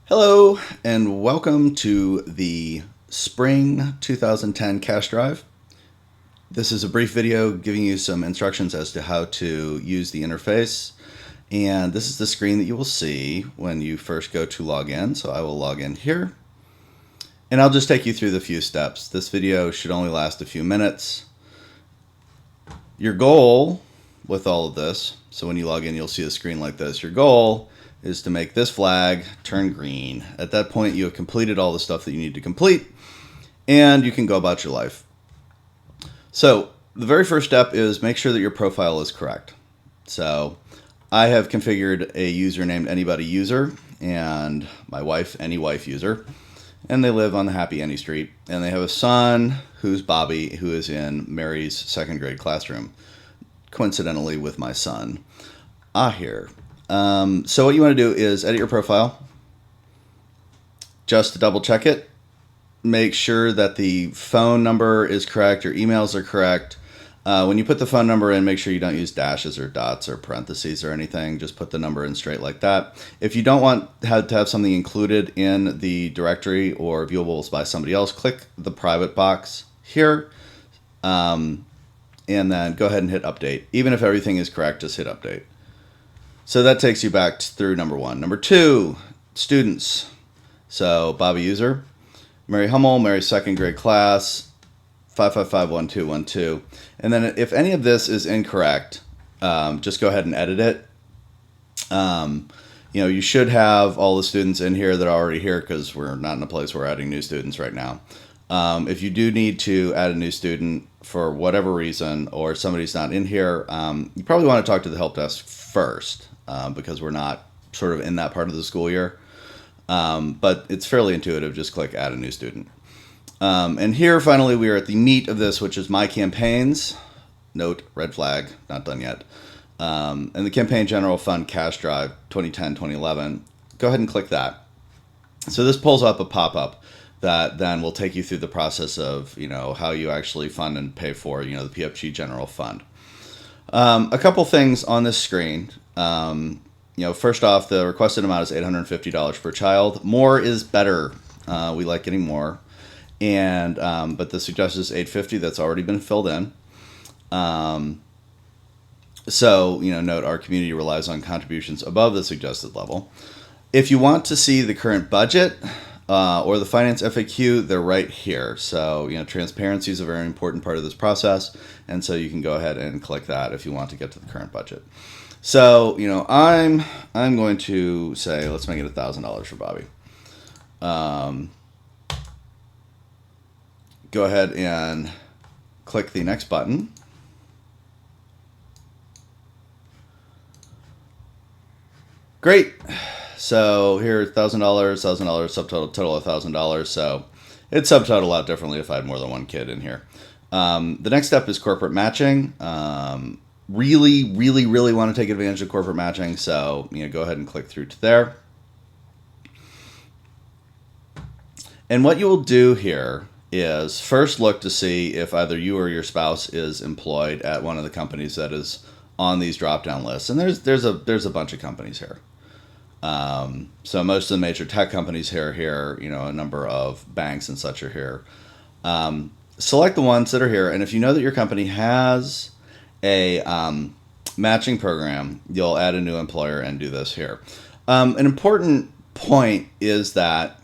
Hello and welcome to the Spring 2010 Cash Drive. This is a brief video giving you some instructions as to how to use the interface. And this is the screen that you will see when you first go to log in. So I will log in here and I'll just take you through the few steps. This video should only last a few minutes. Your goal with all of this, so when you log in you'll see a screen like this. Your goal is to make this flag turn green. At that point, you have completed all the stuff that you need to complete, and you can go about your life. So the very first step is make sure that your profile is correct. So I have configured a user named AnybodyUser, and my wife, AnyWifeUser, and they live on the Happy Any Street, and they have a son who's Bobby, who is in Mary's second grade classroom, coincidentally with my son, Ahir. So what you want to do is edit your profile. Just to double check it, make sure that the phone number is correct, your emails are correct. When you put the phone number in, make sure you don't use dashes or dots or parentheses or anything. Just put the number in straight like that. If you don't want to have something included in the directory or viewables by somebody else, click the private box here, and then go ahead and hit update. Even if everything is correct, just hit update. So that takes you back through number one. Number two, students. So Bobby user, Mary Hummel, Mary's second grade class, 5551212. And then if any of this is incorrect, just go ahead and edit it. You should have all the students in here that are already here because we're not in a place where we're adding new students right now. If you do need to add a new student for whatever reason, or somebody's not in here, you probably want to talk to the help desk first. Because we're not sort of in that part of the school year. But it's fairly intuitive. Just click add a new student. And here, finally, we are at the meat of this, which is my campaigns. Note, red flag, not done yet. And the Campaign General Fund Cash Drive 2010-2011. Go ahead and click that. So this pulls up a pop-up that then will take you through the process of, how you actually fund and pay for, the PFG General Fund. A couple things on this screen. First off, the requested amount is $850 per child. More is better. We like getting more. And but the suggested is $850. That's already been filled in. So, note our community relies on contributions above the suggested level. If you want to see the current budget or the finance FAQ, they're right here. So, transparency is a very important part of this process. And so you can go ahead and click that if you want to get to the current budget. So, I'm going to say, let's make it $1,000 for Bobby. Go ahead and click the next button. Great. So here, $1,000, subtotal, total of $1,000. So it's subtotal out differently if I had more than one kid in here. The next step is corporate matching. Really want to take advantage of corporate matching. So, go ahead and click through to there. And what you will do here is first look to see if either you or your spouse is employed at one of the companies that is on these drop-down lists. And there's a bunch of companies here. So most of the major tech companies here, a number of banks and such are here. Select the ones that are here, and if you know that your company has a matching program, you'll add a new employer and do this here. An important point is that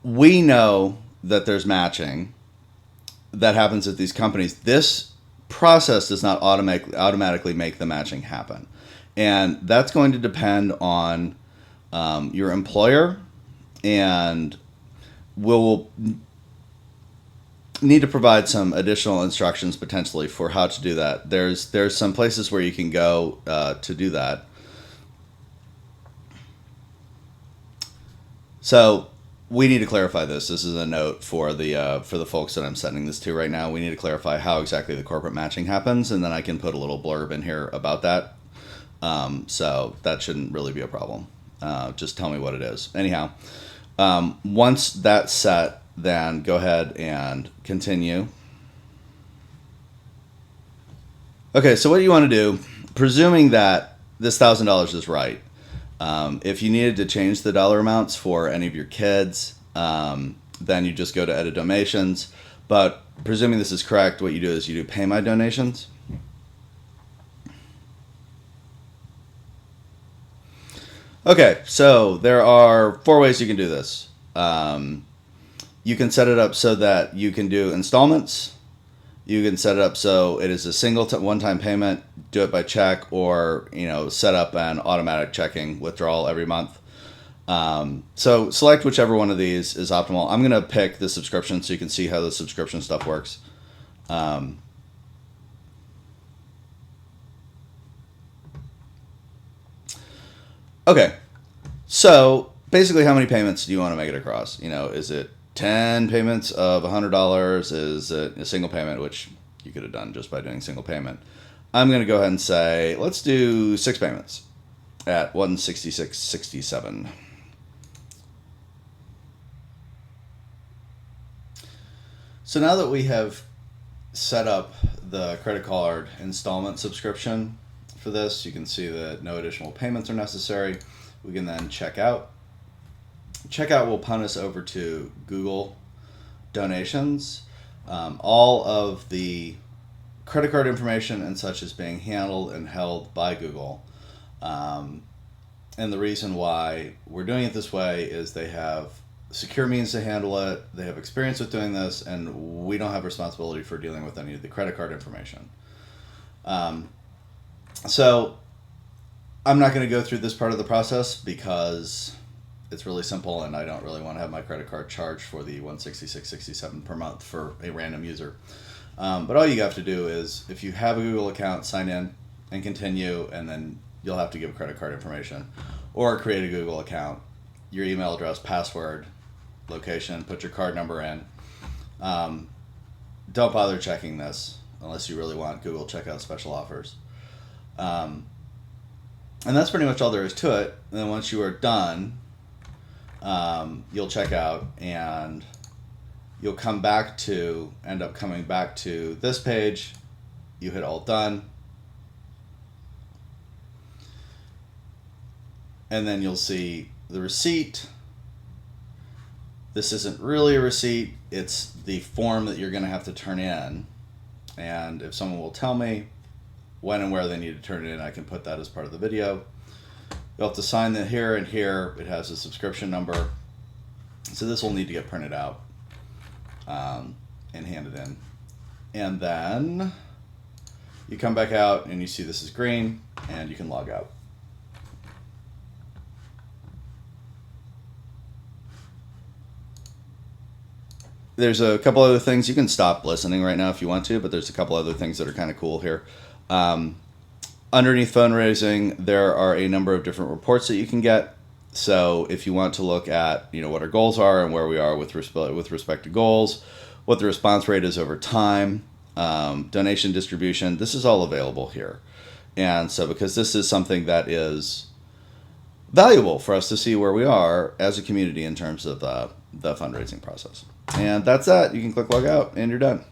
we know that there's matching that happens at these companies. This process does not automatically make the matching happen. And that's going to depend on your employer, and we'll need to provide some additional instructions potentially for how to do that. There's some places where you can go to do that. So we need to clarify this. This is a note for the folks that I'm sending this to right now. We need to clarify how exactly the corporate matching happens, and then I can put a little blurb in here about that. So that shouldn't really be a problem. Just tell me what it is. Anyhow, once that's set, then go ahead and continue. Okay, so what you want to do, presuming that this $1,000 is right, If you needed to change the dollar amounts for any of your kids, then you just go to edit donations. But presuming this is correct, what you do is you do pay my donations. Okay, so there are 4 ways you can do this. You can set it up so that you can do installments. You can set it up so it is a single one-time payment, do it by check, or set up an automatic checking withdrawal every month. So select whichever one of these is optimal. I'm going to pick the subscription so you can see how the subscription stuff works. Okay, so basically how many payments do you want to make it across? Is it 10 payments of $100? Is it a single payment, which you could have done just by doing single payment? I'm going to go ahead and say, let's do 6 payments at $166.67. So now that we have set up the credit card installment subscription for this, you can see that no additional payments are necessary. We can then check out. Checkout will punt us over to Google donations. All of the credit card information and such is being handled and held by Google. And the reason why we're doing it this way is they have secure means to handle it. They have experience with doing this, and we don't have responsibility for dealing with any of the credit card information. So I'm not going to go through this part of the process because it's really simple, and I don't really want to have my credit card charged for the $166.67 per month for a random user. But all you have to do is, if you have a Google account, sign in and continue, and then you'll have to give credit card information, or create a Google account, your email address, password, location, put your card number in. Don't bother checking this unless you really want Google checkout special offers. And that's pretty much all there is to it. And then once you are done, you'll check out, and you'll end up coming back to this page. You hit all done, and then you'll see the receipt. This isn't really a receipt, it's the form that you're going to have to turn in, and if someone will tell me when and where they need to turn it in, I can put that as part of the video. You'll have to sign that here, and here it has a subscription number. So this will need to get printed out and handed in. And then you come back out and you see this is green, and you can log out. There's a couple other things. You can stop listening right now if you want to, but there's a couple other things that are kind of cool here. Underneath fundraising, there are a number of different reports that you can get. So if you want to look at what our goals are and where we are with respect to goals, what the response rate is over time, donation distribution, this is all available here. And so because this is something that is valuable for us to see where we are as a community in terms of the fundraising process. And that's that. You can click log out and you're done.